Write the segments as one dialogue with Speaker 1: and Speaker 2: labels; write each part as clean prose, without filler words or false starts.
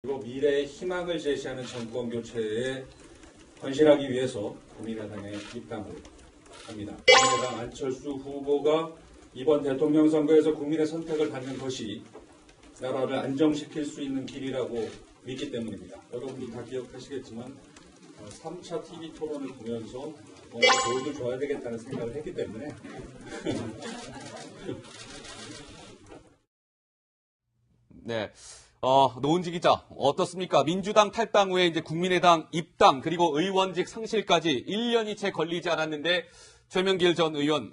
Speaker 1: 그리고 미래의 희망을 제시하는 정권 교체에 헌신하기 위해서 국민의당에 입당을 합니다. 국민의당 안철수 후보가 이번 대통령 선거에서 국민의 선택을 받는 것이 나라를 안정시킬 수 있는 길이라고 믿기 때문입니다. 여러분도 다 기억하시겠지만 3차 TV 토론을 보면서 저희도 줘야 되겠다는 생각을 했기 때문에
Speaker 2: 네. 노은지 기자, 어떻습니까? 민주당 탈당 후에 이제 국민의당 입당, 그리고 의원직 상실까지 1년이 채 걸리지 않았는데, 최명길 전 의원,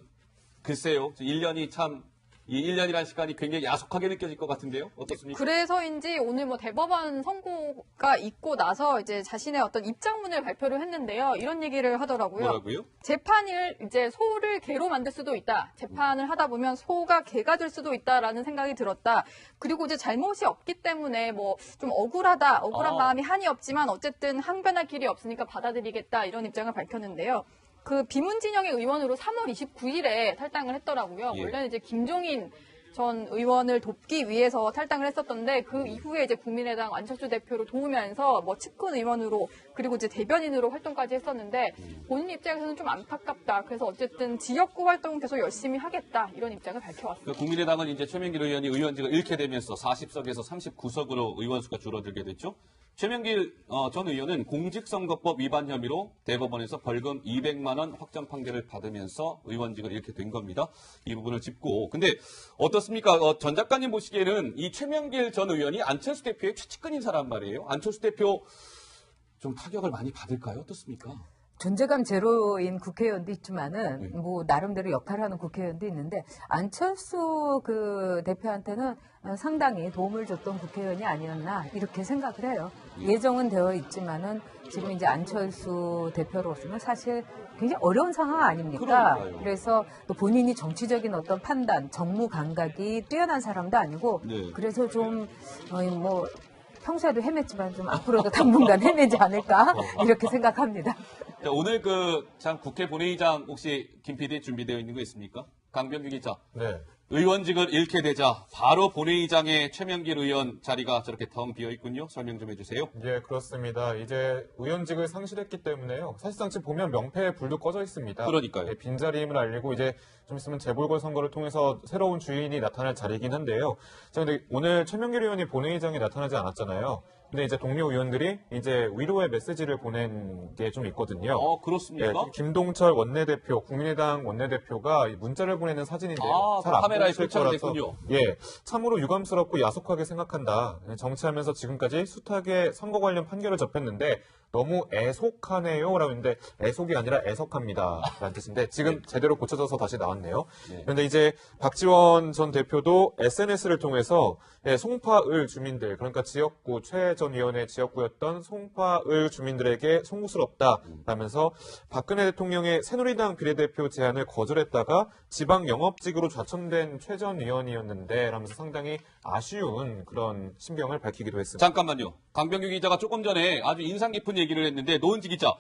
Speaker 2: 글쎄요. 1년이 참, 이 1년이라는 시간이 굉장히 야속하게 느껴질 것 같은데요. 어떻습니까?
Speaker 3: 그래서인지 오늘 뭐 대법원 선고가 있고 나서 이제 자신의 어떤 입장문을 발표를 했는데요. 이런 얘기를 하더라고요.
Speaker 2: 뭐라고요?
Speaker 3: 재판을 이제 소를 개로 만들 수도 있다. 재판을 하다 보면 소가 개가 될 수도 있다라는 생각이 들었다. 그리고 이제 잘못이 없기 때문에 뭐 좀 억울한 마음이 한이 없지만 어쨌든 항변할 길이 없으니까 받아들이겠다. 이런 입장을 밝혔는데요. 그 비문진영의 의원으로 3월 29일에 탈당을 했더라고요.
Speaker 2: 예.
Speaker 3: 원래는 이제 김종인 전 의원을 돕기 위해서 탈당을 했었던데 그 이후에 이제 국민의당 안철수 대표를 도우면서 뭐 측근 의원으로 그리고 이제 대변인으로 활동까지 했었는데 본인 입장에서는 좀 안타깝다. 그래서 어쨌든 지역구 활동 계속 열심히 하겠다. 이런 입장을 밝혀왔습니다.
Speaker 2: 국민의당은 이제 최명길 의원이 의원직을 잃게 되면서 40석에서 39석으로 의원수가 줄어들게 됐죠. 최명길 전 의원은 공직선거법 위반 혐의로 대법원에서 벌금 200만 원 확정 판결을 받으면서 의원직을 잃게 된 겁니다. 이 부분을 짚고. 근데 어떻습니까? 전 작가님 보시기에는 이 최명길 전 의원이 안철수 대표의 최측근인 사람 말이에요. 안철수 대표 좀 타격을 많이 받을까요? 어떻습니까?
Speaker 4: 존재감 제로인 국회의원도 있지만은 뭐 나름대로 역할을 하는 국회의원도 있는데 안철수 그 대표한테는 상당히 도움을 줬던 국회의원이 아니었나 이렇게 생각을 해요. 예정은 되어 있지만은 지금 이제 안철수 대표로서는 사실 굉장히 어려운 상황 아닙니까?
Speaker 2: 그러니까요.
Speaker 4: 그래서 또 본인이 정치적인 어떤 판단, 정무 감각이 뛰어난 사람도 아니고
Speaker 2: 네.
Speaker 4: 그래서 좀 뭐 평소에도 헤맸지만 좀 앞으로도 당분간 헤매지 않을까 이렇게 생각합니다.
Speaker 2: 자, 오늘 참 국회 본회의장 혹시 김 PD 준비되어 있는 거 있습니까? 강병규 기자.
Speaker 5: 네.
Speaker 2: 의원직을 잃게 되자 바로 본회의장에 최명길 의원 자리가 저렇게 텅 비어 있군요. 설명 좀 해주세요.
Speaker 5: 예, 그렇습니다. 이제 의원직을 상실했기 때문에요. 사실상 지금 보면 명패에 불도 꺼져 있습니다.
Speaker 2: 그러니까요.
Speaker 5: 예, 빈자리임을 알리고 이제 좀 있으면 재보궐선거를 통해서 새로운 주인이 나타날 자리이긴 한데요. 자, 근데 오늘 최명길 의원이 본회의장에 나타나지 않았잖아요. 근데 이제 동료 의원들이 이제 위로의 메시지를 보낸 게 좀 있거든요.
Speaker 2: 그렇습니까?
Speaker 5: 예, 김동철 원내대표, 국민의당 원내대표가 문자를 보내는 사진인데요. 잘 안
Speaker 2: 카메라에
Speaker 5: 보이실
Speaker 2: 표착이
Speaker 5: 거라서
Speaker 2: 됐군요.
Speaker 5: 예, 참으로 유감스럽고 야속하게 생각한다. 정치하면서 지금까지 숫하게 선거 관련 판결을 접했는데 너무 애속하네요. 라고 했는데 애속이 아니라 애석합니다. 라는 뜻인데 지금 제대로 고쳐져서 다시 나왔네요.
Speaker 2: 네.
Speaker 5: 그런데 이제 박지원 전 대표도 SNS를 통해서 송파을 주민들, 그러니까 지역구 최 전 의원의 지역구였던 송파을 주민들에게 송구스럽다 라면서 박근혜 대통령의 새누리당 비례대표 제안을 거절했다가 지방 영업직으로 좌천된 최 전 의원이었는데 라면서 상당히 아쉬운 그런 심경을 밝히기도 했습니다.
Speaker 2: 잠깐만요. 강병규 기자가 조금 전에 아주 인상 깊은 얘기를 했는데 노은지 기자.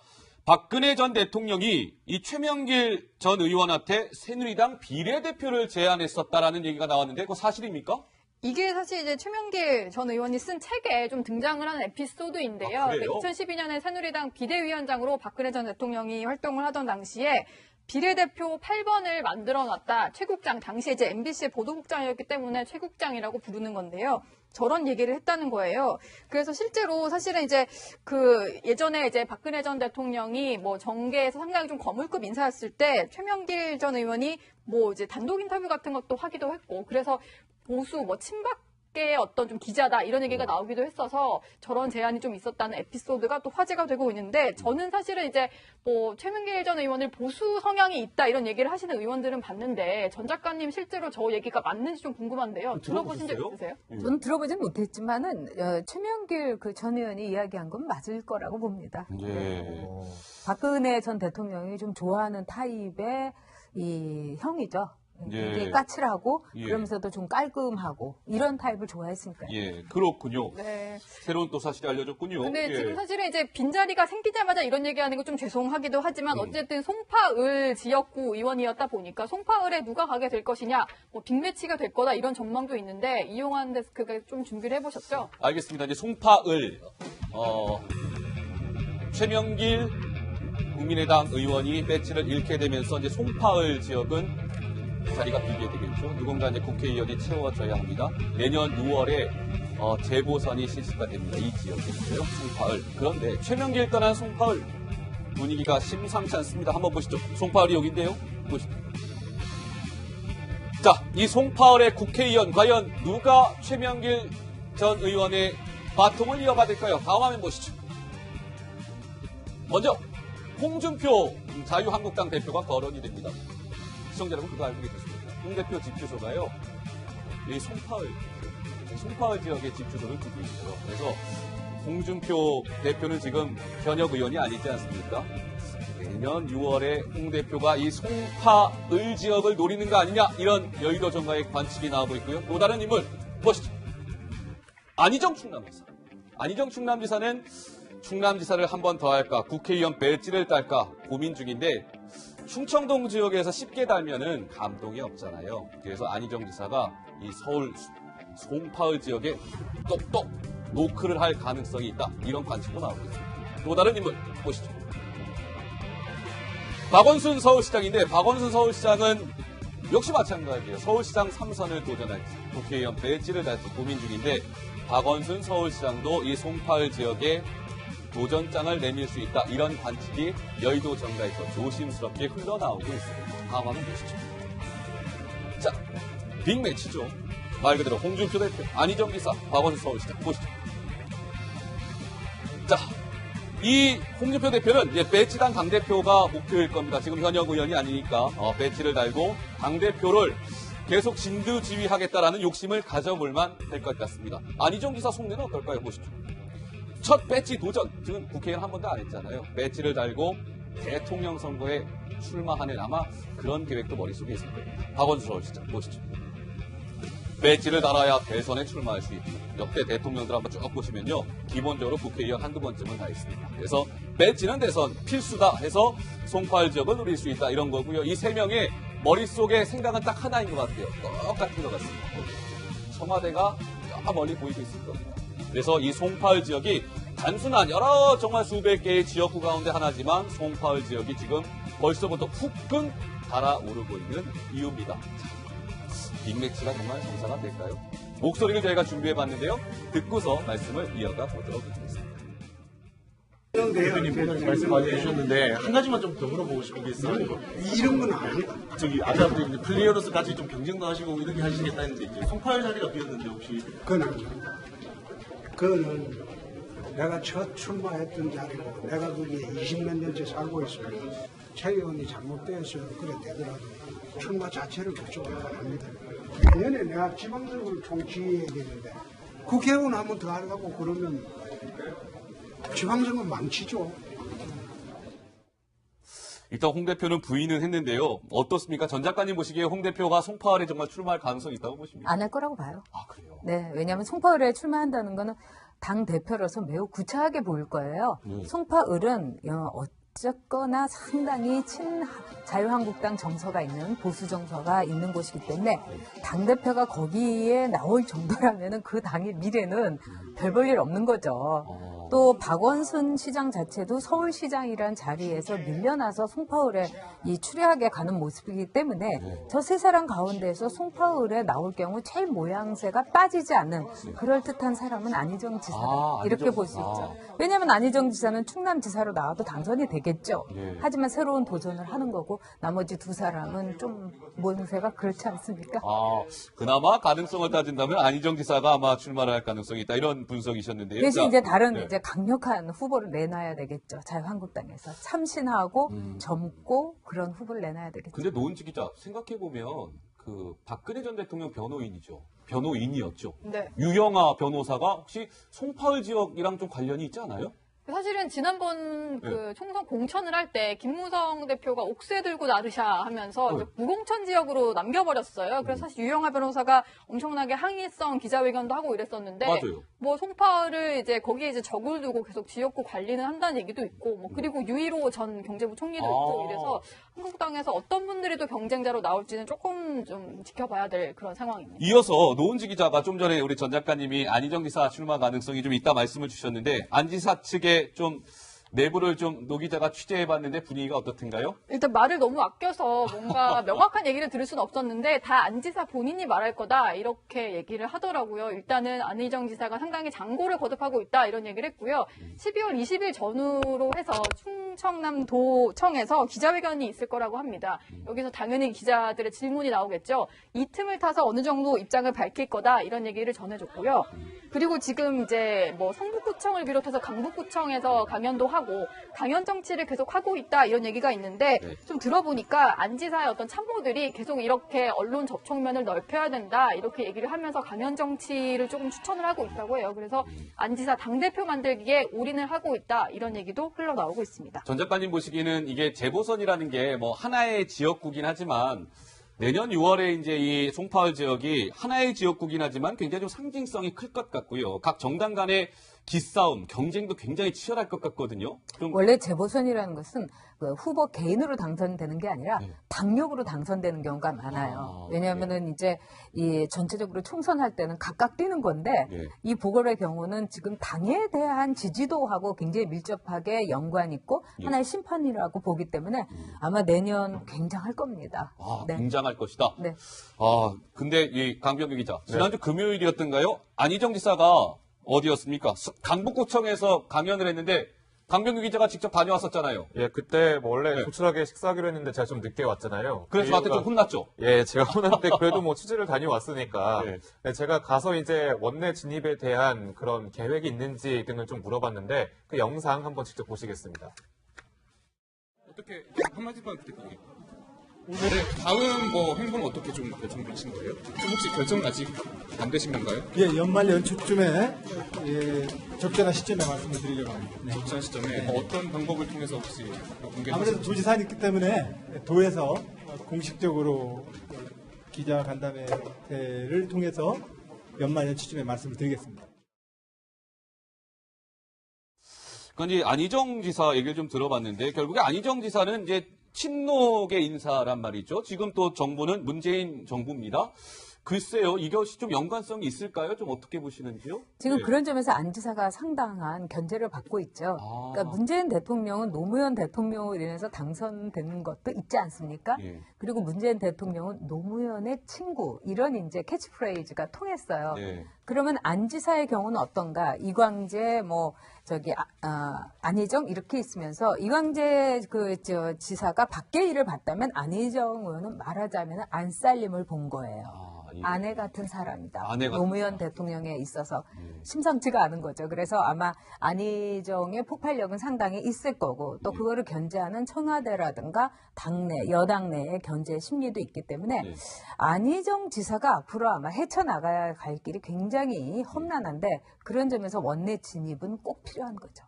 Speaker 2: 박근혜 전 대통령이 이 최명길 전 의원한테 새누리당 비례대표를 제안했었다라는 얘기가 나왔는데 그거 사실입니까?
Speaker 3: 이게 사실 이제 최명길 전 의원이 쓴 책에 좀 등장을 하는 에피소드인데요.
Speaker 2: 그래요?
Speaker 3: 2012년에 새누리당 비대위원장으로 박근혜 전 대통령이 활동을 하던 당시에 비례대표 8번을 만들어놨다. 최국장, 당시에 이제 MBC의 보도국장이었기 때문에 최국장이라고 부르는 건데요. 저런 얘기를 했다는 거예요. 그래서 실제로 사실은 이제 예전에 이제 박근혜 전 대통령이 뭐 정계에서 상당히 좀 거물급 인사였을 때 최명길 전 의원이 뭐 이제 단독 인터뷰 같은 것도 하기도 했고 그래서 보수 뭐 친박계의 어떤 좀 기자다 이런 얘기가 나오기도 했어서 저런 제안이 좀 있었다는 에피소드가 또 화제가 되고 있는데 저는 사실은 이제 뭐 최명길 전 의원을 보수 성향이 있다 이런 얘기를 하시는 의원들은 봤는데 전 작가님 실제로 저 얘기가 맞는지 좀 궁금한데요. 들어보신 적 있으세요?
Speaker 4: 저는 들어보진 못했지만은 최명길 그 전 의원이 이야기한 건 맞을 거라고 봅니다.
Speaker 2: 예.
Speaker 4: 박근혜 전 대통령이 좀 좋아하는 타입의 이 형이죠. 굉장히
Speaker 2: 예.
Speaker 4: 까칠하고
Speaker 2: 예.
Speaker 4: 그러면서도 좀 깔끔하고 이런 타입을 좋아했으니까요.
Speaker 2: 예, 그렇군요.
Speaker 3: 네.
Speaker 2: 새로운 또 사실이 알려졌군요.
Speaker 3: 근데
Speaker 2: 예.
Speaker 3: 지금 사실은 이제 빈자리가 생기자마자 이런 얘기하는 거 좀 죄송하기도 하지만
Speaker 2: 음.
Speaker 3: 어쨌든 송파을 지역구 의원이었다 보니까 송파을에 누가 가게 될 것이냐, 뭐 빅매치가 될 거다 이런 전망도 있는데 이용환 데스크가 좀 준비를 해보셨죠?
Speaker 2: 알겠습니다. 이제 송파을 최명길 국민의당 의원이 배지를 잃게 되면서 이제 송파을 지역은 자리가 비게 되겠죠. 누군가 이제 국회의원이 채워져야 합니다. 내년 6월에 재보선이 실시가 됩니다. 이 지역이고요. 송파을. 그런데 최명길 떠난 송파을 분위기가 심상치 않습니다. 한번 보시죠. 송파을이 여기인데요. 보시죠. 자, 이 송파을의 국회의원 과연 누가 최명길 전 의원의 바통을 이어받을까요? 다음 화면 보시죠. 먼저 홍준표 자유한국당 대표가 거론이 됩니다. 시청자 여러분 그거 알고 계십니까? 홍 대표 집 주소가요. 이 송파을 지역에 집 주소를 두고 있어요. 그래서 홍준표 대표는 지금 현역 의원이 아니지 않습니까? 내년 6월에 홍 대표가 이 송파을 지역을 노리는 거 아니냐 이런 여의도 정가의 관측이 나오고 있고요. 또 다른 인물 보시죠. 안희정 충남지사. 안희정 충남지사는 충남지사를 한 번 더 할까 국회의원 배지를 딸까 고민 중인데 충청동 지역에서 쉽게 달면은 감동이 없잖아요. 그래서 안희정 지사가 이 서울 송파을 지역에 똑똑 노크를 할 가능성이 있다. 이런 관측도 나오고 있습니다. 또 다른 인물 보시죠. 박원순 서울시장인데 박원순 서울시장은 역시 마찬가지예요. 서울시장 3선을 도전할지 국회의원 배지를 달지 고민 중인데 박원순 서울시장도 이 송파을 지역에 도전장을 내밀 수 있다. 이런 관측이 여의도 정가에서 조심스럽게 흘러나오고 있습니다. 다음 화면 보시죠. 자, 빅매치죠. 말 그대로 홍준표 대표, 안희정 지사, 박원순 서울시장 보시죠. 자, 이 홍준표 대표는 이제 배지당 당대표가 목표일 겁니다. 지금 현역 의원이 아니니까 배지를 달고 당대표를 계속 진두지휘하겠다라는 욕심을 가져볼만 할 것 같습니다. 안희정 지사 속내는 어떨까요? 보시죠. 첫 배지 도전, 지금 국회의원 한 번도 안 했잖아요. 배지를 달고 대통령 선거에 출마하는 아마 그런 계획도 머릿속에 있을 겁니다. 박원순 서울시장 보시죠. 배지를 달아야 대선에 출마할 수 있고 역대 대통령들 한번 쭉 보시면요. 기본적으로 국회의원 한두 번쯤은 다 있습니다. 그래서 배지는 대선 필수다 해서 송파을 지역을 누릴 수 있다 이런 거고요. 이 세 명의 머릿속에 생각은 딱 하나인 것 같아요. 똑같은 것 같습니다. 청와대가 저 멀리 보이고 있을 겁니다. 그래서 이 송파을 지역이 단순한 여러 정말 수백 개의 지역구 가운데 하나지만 송파을 지역이 지금 벌써부터 훅끈 달아오르고 있는 이유입니다. 빅매치가 정말 성사가 될까요? 목소리를 저희가 준비해봤는데요. 듣고서 말씀을 이어가 보도록 하겠습니다.
Speaker 6: 대표님 말씀 많이 해주셨는데 한 가지만 좀 더 물어보고 싶은 게 있어요.
Speaker 7: 이런 건 아니다.
Speaker 6: 저기 아까부터 이제 플레이어로서 같이 좀 경쟁도 하시고 이렇게 하시겠다 했는데 이제 송파을 자리가 비었는데 혹시
Speaker 7: 그거는 내가 첫 출마했던 자리고 내가 거기에 20몇 년째 살고 있으면 최 의원이 잘못되어서 그래 되더라도 출마 자체를 그쪽으로 안 합니다. 내년에 내가 지방선거를 총치해야 되는데 국회의원 한번 더 하려고 그러면 지방선거 망치죠.
Speaker 2: 일단 홍 대표는 부인은 했는데요. 어떻습니까? 전 작가님 보시기에 홍 대표가 송파을에 정말 출마할 가능성이 있다고 보십니까?
Speaker 4: 안 할 거라고 봐요.
Speaker 2: 아, 그래요?
Speaker 4: 네, 왜냐하면 송파을에 출마한다는 거는 당 대표로서 매우 구차하게 보일 거예요. 송파을은 어쨌거나 상당히 자유한국당 정서가 있는 보수 정서가 있는 곳이기 때문에 당 대표가 거기에 나올 정도라면은 그 당의 미래는 별 볼 일 없는 거죠. 또 박원순 시장 자체도 서울시장이란 자리에서 밀려나서 송파을에 이 추리하게 가는 모습이기 때문에 저 세 사람 가운데에서 송파을에 나올 경우 제일 모양새가 빠지지 않는 그럴듯한 사람은 안희정 지사 이렇게
Speaker 2: 안희정.
Speaker 4: 볼 수 있죠. 왜냐하면 안희정 지사는 충남지사로 나와도 당선이 되겠죠. 하지만 새로운 도전을 하는 거고 나머지 두 사람은 좀 모양새가 그렇지 않습니까?
Speaker 2: 그나마 가능성을 따진다면 안희정 지사가 아마 출마를 할 가능성이 있다. 이런 분석이셨는데요.
Speaker 4: 대신
Speaker 2: 자,
Speaker 4: 이제 다른
Speaker 2: 네.
Speaker 4: 이제 강력한 후보를 내놔야 되겠죠. 자유한국당에서 참신하고 젊고 그런 후보를 내놔야 되겠죠.
Speaker 2: 근데 노은지 기자 생각해보면 그 박근혜 전 대통령 변호인이었죠.
Speaker 3: 네.
Speaker 2: 유영아 변호사가 혹시 송파을 지역이랑 좀 관련이 있지 않아요?
Speaker 3: 사실은 지난번 그 총선 공천을 할 때 김무성 대표가 옥새 들고 나르샤 하면서 이제 무공천 지역으로 남겨버렸어요. 그래서 사실 유영하 변호사가 엄청나게 항의성 기자회견도 하고 이랬었는데
Speaker 2: 맞아요.
Speaker 3: 뭐 송파를 이제 거기에 이제 적을 두고 계속 지역구 관리는 한다는 얘기도 있고 뭐 그리고 유일호 전 경제부 총리도 있고 이래서 한국당에서 어떤 분들이 또 경쟁자로 나올지는 조금 좀 지켜봐야 될 그런 상황입니다.
Speaker 2: 이어서 노은지 기자가 좀 전에 우리 전 작가님이 안희정 지사 출마 가능성이 좀 있다 말씀을 주셨는데 안 지사 측에 좀 내부를 좀 노 기자가 취재해봤는데 분위기가 어떻든가요?
Speaker 3: 일단 말을 너무 아껴서 뭔가 명확한 얘기를 들을 수는 없었는데 다 안 지사 본인이 말할 거다 이렇게 얘기를 하더라고요. 일단은 안희정 지사가 상당히 장고를 거듭하고 있다 이런 얘기를 했고요. 12월 20일 전후로 해서 충청남도청에서 기자회견이 있을 거라고 합니다. 여기서 당연히 기자들의 질문이 나오겠죠. 이 틈을 타서 어느 정도 입장을 밝힐 거다 이런 얘기를 전해줬고요. 그리고 지금 이제 뭐 성북구청을 비롯해서 강북구청에서 강연도 하고 강연 정치를 계속 하고 있다 이런 얘기가 있는데 좀 들어보니까 안 지사의 어떤 참모들이 계속 이렇게 언론 접촉면을 넓혀야 된다 이렇게 얘기를 하면서 강연 정치를 조금 추천을 하고 있다고 해요. 그래서 안 지사 당대표 만들기에 올인을 하고 있다 이런 얘기도 흘러나오고 있습니다.
Speaker 2: 전 작가님 보시기에는 이게 재보선이라는 게 뭐 하나의 지역구긴 하지만 내년 6월에 이제 이 송파을 지역이 하나의 지역구긴 하지만 굉장히 좀 상징성이 클 것 같고요. 각 정당 간의 기싸움, 경쟁도 굉장히 치열할 것 같거든요. 좀
Speaker 4: 원래 재보선이라는 것은 그 후보 개인으로 당선되는 게 아니라 당력으로 당선되는 경우가 많아요. 왜냐하면은 이제 이 전체적으로 총선할 때는 각각 뛰는 건데 이 보궐의 경우는 지금 당에 대한 지지도하고 굉장히 밀접하게 연관이 있고 하나의 심판이라고 보기 때문에 아마 내년 굉장할 겁니다. 네.
Speaker 2: 굉장할 것이다.
Speaker 4: 네.
Speaker 2: 근데 이 강병규 기자, 지난주 금요일이었던가요? 안희정 지사가 어디였습니까? 강북구청에서 강연을 했는데 강병규 기자가 직접 다녀왔었잖아요.
Speaker 5: 예, 그때 뭐 원래 조촐하게 식사하기로 했는데 제가 좀 늦게 왔잖아요.
Speaker 2: 그래서 저한테 좀 혼났죠?
Speaker 5: 예, 제가 혼났는데 그래도 뭐 취재를 다녀왔으니까 네, 제가 가서 이제 원내 진입에 대한 그런 계획이 있는지 등을 좀 물어봤는데 그 영상 한번 직접 보시겠습니다.
Speaker 8: 어떻게 한마디만 부탁드릴게요. 오늘의 다음 뭐 행보는 어떻게 좀 결정되신 거예요? 좀 혹시 결정은 아직 안 되신 건가요?
Speaker 9: 예, 연말 연초쯤에 적절한 시점에 말씀을 드리려고 합니다. 네.
Speaker 8: 적절한 시점에 어떤 방법을 통해서 혹시 공개해
Speaker 9: 아무래도
Speaker 8: 주실지.
Speaker 9: 도지사는 있기 때문에 도에서 공식적으로 기자 간담회를 통해서 연말 연초쯤에 말씀을 드리겠습니다.
Speaker 2: 그건 이제 안희정 지사 얘기를 좀 들어봤는데 결국에 안희정 지사는 이제 친노계 인사란 말이죠. 지금 또 정부는 문재인 정부입니다. 글쎄요, 이것이 좀 연관성이 있을까요? 좀 어떻게 보시는지요?
Speaker 4: 지금 그런 점에서 안 지사가 상당한 견제를 받고 있죠. 그러니까 문재인 대통령은 노무현 대통령으로 인해서 당선되는 것도 있지 않습니까? 그리고 문재인 대통령은 노무현의 친구 이런 이제 캐치프레이즈가 통했어요. 그러면 안 지사의 경우는 어떤가? 이광재 안희정 이렇게 있으면서 이광재 지사가 밖에 일을 봤다면 안희정 의원은 말하자면 안살림을 본 거예요. 아내 같은 사람이다. 노무현 대통령에 있어서 심상치가 않은 거죠. 그래서 아마 안희정의 폭발력은 상당히 있을 거고 또 그거를 견제하는 청와대라든가 당내, 여당 내의 견제 심리도 있기 때문에 안희정 지사가 앞으로 아마 헤쳐나가야 갈 길이 굉장히 험난한데 그런 점에서 원내 진입은 꼭 필요한 거죠.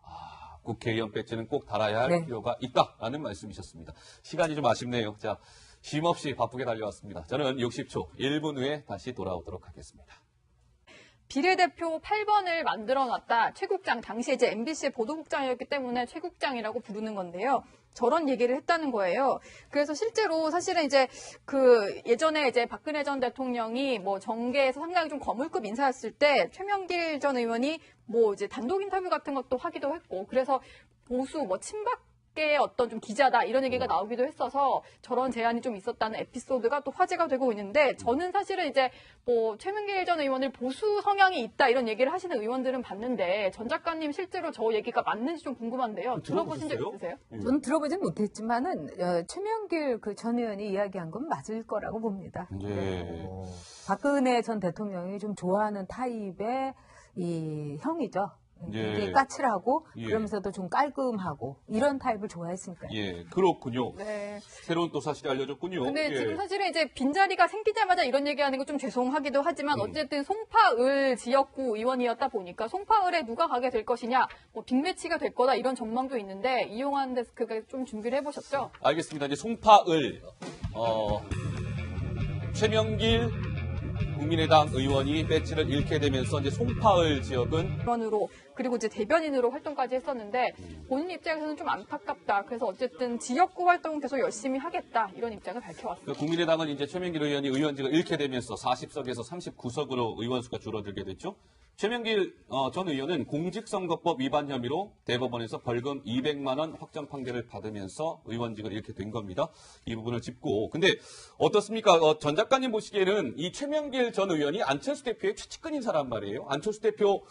Speaker 2: 국회의원 배지는 꼭 달아야 할 필요가 있다라는 말씀이셨습니다. 시간이 좀 아쉽네요. 자, 쉼없이 바쁘게 달려왔습니다. 저는 60초 1분 후에 다시 돌아오도록 하겠습니다.
Speaker 3: 비례대표 8번을 만들어놨다. 최국장, 당시에 이제 MBC의 보도국장이었기 때문에 최국장이라고 부르는 건데요. 저런 얘기를 했다는 거예요. 그래서 실제로 사실은 이제 예전에 이제 박근혜 전 대통령이 뭐 정계에서 상당히 좀 거물급 인사였을 때 최명길 전 의원이 뭐 이제 단독 인터뷰 같은 것도 하기도 했고 그래서 보수 뭐 친박계의 어떤 좀 기자다 이런 얘기가 나오기도 했어서 저런 제안이 좀 있었다는 에피소드가 또 화제가 되고 있는데 저는 사실은 이제 뭐 최명길 전 의원을 보수 성향이 있다 이런 얘기를 하시는 의원들은 봤는데 전 작가님 실제로 저 얘기가 맞는지 좀 궁금한데요. 들어보신 적 있으세요?
Speaker 4: 저는 들어보진 못했지만은 최명길 전 의원이 이야기한 건 맞을 거라고 봅니다. 박근혜 전 대통령이 좀 좋아하는 타입의 이 형이죠. 굉장히
Speaker 2: 예.
Speaker 4: 까칠하고
Speaker 2: 예.
Speaker 4: 그러면서도 좀 깔끔하고 이런 타입을 좋아했으니까요.
Speaker 2: 예, 그렇군요.
Speaker 3: 네.
Speaker 2: 새로운 또 사실이 알려졌군요.
Speaker 3: 근데
Speaker 2: 예.
Speaker 3: 지금 사실은 이제 빈자리가 생기자마자 이런 얘기하는 거 좀 죄송하기도 하지만 어쨌든 송파을 지역구 의원이었다 보니까 송파을에 누가 가게 될 것이냐, 뭐 빅매치가 될 거다 이런 전망도 있는데 이용환 데스크가 좀 준비를 해보셨죠?
Speaker 2: 알겠습니다. 이제 송파을 최명길 국민의당 의원이 배지를 잃게 되면서 이제 송파을 지역은
Speaker 3: 의원으로 그리고 이제 대변인으로 활동까지 했었는데 본인 입장에서는 좀 안타깝다. 그래서 어쨌든 지역구 활동은 계속 열심히 하겠다 이런 입장을 밝혀왔습니다.
Speaker 2: 국민의당은 이제 최명길 의원이 의원직을 잃게 되면서 40석에서 39석으로 의원수가 줄어들게 됐죠. 최명길 전 의원은 공직선거법 위반 혐의로 대법원에서 벌금 200만 원 확정 판결을 받으면서 의원직을 잃게 된 겁니다. 이 부분을 짚고. 근데 어떻습니까? 전 작가님 보시기에는 이 최명길 전 의원이 안철수 대표의 최측근인 사람 말이에요. 안철수 대표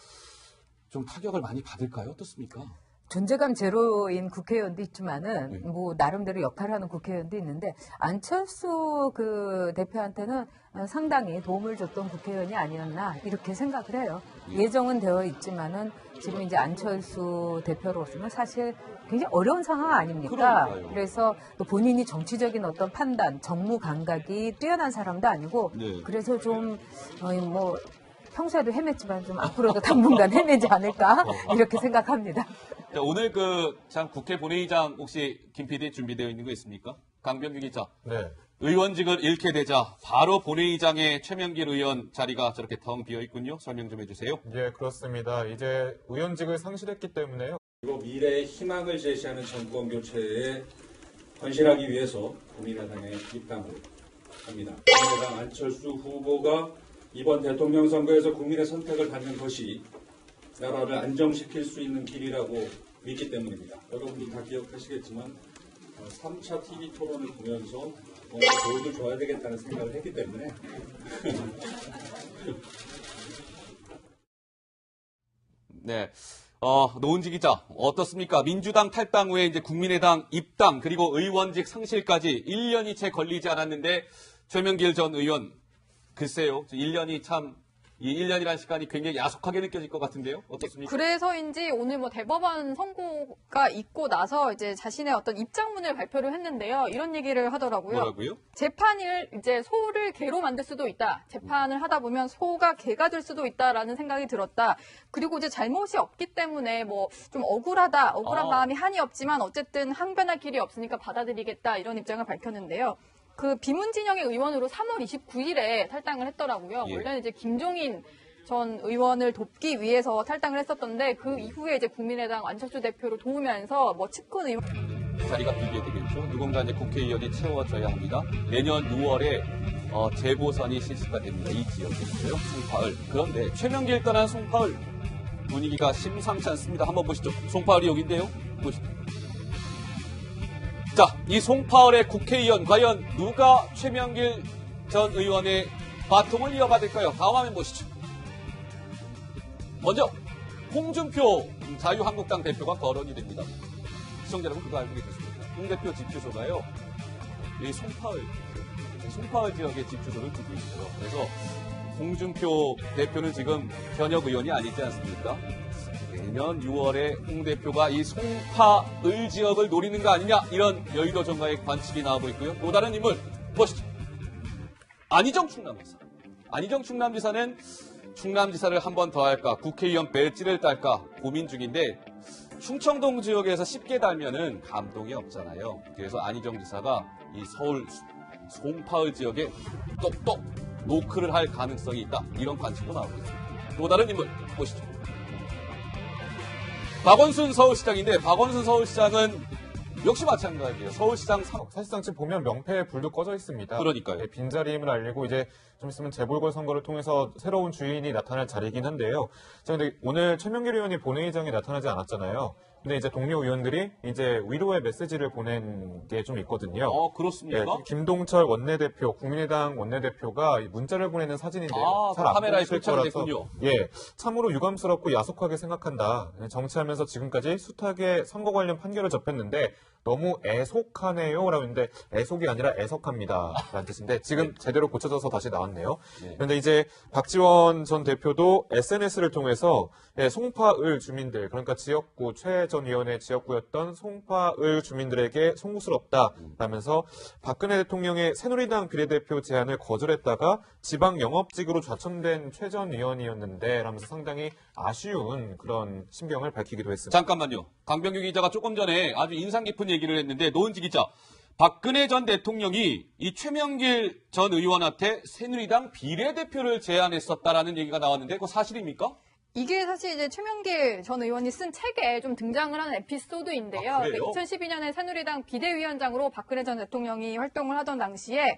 Speaker 2: 좀 타격을 많이 받을까요? 어떻습니까?
Speaker 4: 존재감 제로인 국회의원도 있지만은 뭐 나름대로 역할을 하는 국회의원도 있는데 안철수 그 대표한테는 상당히 도움을 줬던 국회의원이 아니었나 이렇게 생각을 해요. 예정은 되어 있지만은 지금 이제 안철수 대표로서는 사실 굉장히 어려운 상황 아닙니까?
Speaker 2: 그러니까요.
Speaker 4: 그래서 또 본인이 정치적인 어떤 판단, 정무 감각이 뛰어난 사람도 아니고
Speaker 2: 네.
Speaker 4: 그래서 좀 뭐 평소에도 헤맸지만 좀 앞으로도 당분간 헤매지 않을까 이렇게 생각합니다.
Speaker 2: 자, 오늘 참 국회 본회의장 혹시 김 PD 준비되어 있는 거 있습니까? 강병규 기자.
Speaker 5: 네.
Speaker 2: 의원직을 잃게 되자 바로 본회의장에 최명길 의원 자리가 저렇게 텅 비어 있군요. 설명 좀 해주세요.
Speaker 5: 예, 그렇습니다. 이제 의원직을 상실했기 때문에요.
Speaker 1: 그리고 미래의 희망을 제시하는 정권 교체에 헌신하기 위해서 국민의당에 입당을 합니다. 국민의당 안철수 후보가 이번 대통령 선거에서 국민의 선택을 받는 것이 나라를 안정시킬 수 있는 길이라고 믿기 때문입니다. 여러분들 다 기억하시겠지만 3차 TV 토론을 보면서 저희도 줘야 되겠다는 생각을 했기 때문에
Speaker 2: 네. 노은지 기자, 어떻습니까? 민주당 탈당 후에 이제 국민의당 입당, 그리고 의원직 상실까지 1년이 채 걸리지 않았는데, 최명길 전 의원, 글쎄요. 1년이 참, 이 1년이라는 시간이 굉장히 야속하게 느껴질 것 같은데요. 어떻습니까?
Speaker 3: 그래서인지 오늘 뭐 대법원 선고가 있고 나서 이제 자신의 어떤 입장문을 발표를 했는데요. 이런 얘기를 하더라고요.
Speaker 2: 뭐라고요?
Speaker 3: 재판을 이제 소를 개로 만들 수도 있다. 재판을 하다 보면 소가 개가 될 수도 있다라는 생각이 들었다. 그리고 이제 잘못이 없기 때문에 뭐 좀 억울한 마음이 한이 없지만 어쨌든 항변할 길이 없으니까 받아들이겠다 이런 입장을 밝혔는데요. 그 비문진영의 의원으로 3월 29일에 탈당을 했더라고요.
Speaker 2: 예.
Speaker 3: 원래는 이제 김종인 전 의원을 돕기 위해서 탈당을 했었던데 그 이후에 이제 국민의당 안철수 대표를 도우면서 뭐 측근 의원
Speaker 2: 자리가 비게 되겠죠. 누군가 이제 국회의원이 채워져야 합니다. 내년 6월에 재보선이 실시가 됩니다. 이 지역에서요. 송파을. 그런데 최명길 떠난 송파을 분위기가 심상치 않습니다. 한번 보시죠. 송파을이 여기인데요. 보시죠. 자, 이 송파을의 국회의원 과연 누가 최명길 전 의원의 바통을 이어받을까요? 다음 화면 보시죠. 먼저 홍준표 자유한국당 대표가 거론이 됩니다. 시청자 여러분 그거 알고 계셨습니까? 홍 대표 집 주소가요. 이 송파을 지역에 집 주소를 두고 있어요. 그래서 홍준표 대표는 지금 현역 의원이 아니지 않습니까? 내년 6월에 홍 대표가 이 송파을 지역을 노리는 거 아니냐 이런 여의도 정가의 관측이 나오고 있고요. 또 다른 인물 보시죠. 안희정 충남지사. 안희정 충남지사는 충남지사를 한 번 더 할까 국회의원 배지를 딸까 고민 중인데 충청동 지역에서 쉽게 달면은 감동이 없잖아요. 그래서 안희정 지사가 이 서울 송파을 지역에 똑똑 노크를 할 가능성이 있다. 이런 관측도 나오고 있습니다. 또 다른 인물 보시죠. 박원순 서울시장인데 박원순 서울시장은 역시 마찬가지예요. 서울시장
Speaker 5: 사실상 지금 보면 명패에 불도 꺼져 있습니다.
Speaker 2: 그러니까요.
Speaker 5: 네, 빈자리임을 알리고 이제 좀 있으면 재보궐선거를 통해서 새로운 주인이 나타날 자리이긴 한데요. 자, 근데 오늘 최명길 의원이 본회의장에 나타나지 않았잖아요. 근데 이제 동료 의원들이 이제 위로의 메시지를 보낸 게 좀 있거든요.
Speaker 2: 그렇습니까?
Speaker 5: 김동철 원내대표, 국민의당 원내대표가 문자를 보내는 사진인데요. 잘 안
Speaker 2: 카메라에
Speaker 5: 보이실
Speaker 2: 표착이
Speaker 5: 거라서
Speaker 2: 됐군요.
Speaker 5: 예, 참으로 유감스럽고 야속하게 생각한다. 정치하면서 지금까지 숱하게 선거 관련 판결을 접했는데 너무 애속하네요라고 했는데 애속이 아니라 애석합니다라는 뜻인데 지금 제대로 고쳐져서 다시 나왔네요.
Speaker 2: 네.
Speaker 5: 그런데 이제 박지원 전 대표도 SNS를 통해서 송파을 주민들, 그러니까 지역구 최 전 의원의 지역구였던 송파을 주민들에게 송구스럽다라면서 박근혜 대통령의 새누리당 비례대표 제안을 거절했다가 지방 영업직으로 좌천된 최 전 의원이었는데 라면서 상당히 아쉬운 그런 심경을 밝히기도 했습니다.
Speaker 2: 잠깐만요. 강병규 기자가 조금 전에 아주 인상 깊은 얘기를 했는데 노은지 기자, 박근혜 전 대통령이 이 최명길 전 의원한테 새누리당 비례대표를 제안했었다라는 얘기가 나왔는데 그거 사실입니까?
Speaker 3: 이게 사실 이제 최명길 전 의원이 쓴 책에 좀 등장을 하는 에피소드인데요.
Speaker 2: 아, 그래요?
Speaker 3: 2012년에 새누리당 비대위원장으로 박근혜 전 대통령이 활동을 하던 당시에